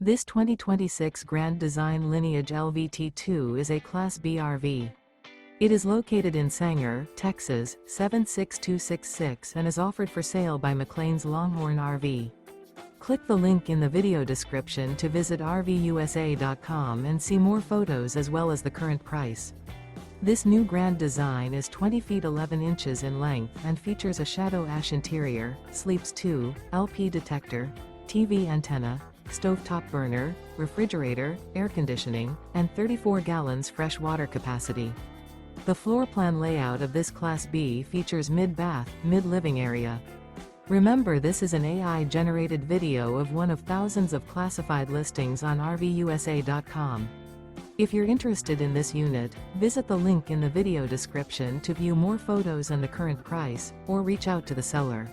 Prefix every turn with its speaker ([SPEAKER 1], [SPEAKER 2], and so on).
[SPEAKER 1] This 2026 Grand Design Lineage LVT2 is a Class B RV. It is located in Sanger, Texas, 76266 and is offered for sale by McClain's Longhorn RV. Click the link in the video description to visit RVUSA.com and see more photos as well as the current price. This new Grand Design is 20 feet 11 inches in length and features a shadow ash interior, sleeps 2, LP detector, TV antenna, stovetop burner, refrigerator, air conditioning, and 34 gallons fresh water capacity. The floor plan layout of this Class B features mid-bath, mid-living area. Remember, this is an AI-generated video of one of thousands of classified listings on RVUSA.com. If you're interested in this unit, visit the link in the video description to view more photos and the current price, or reach out to the seller.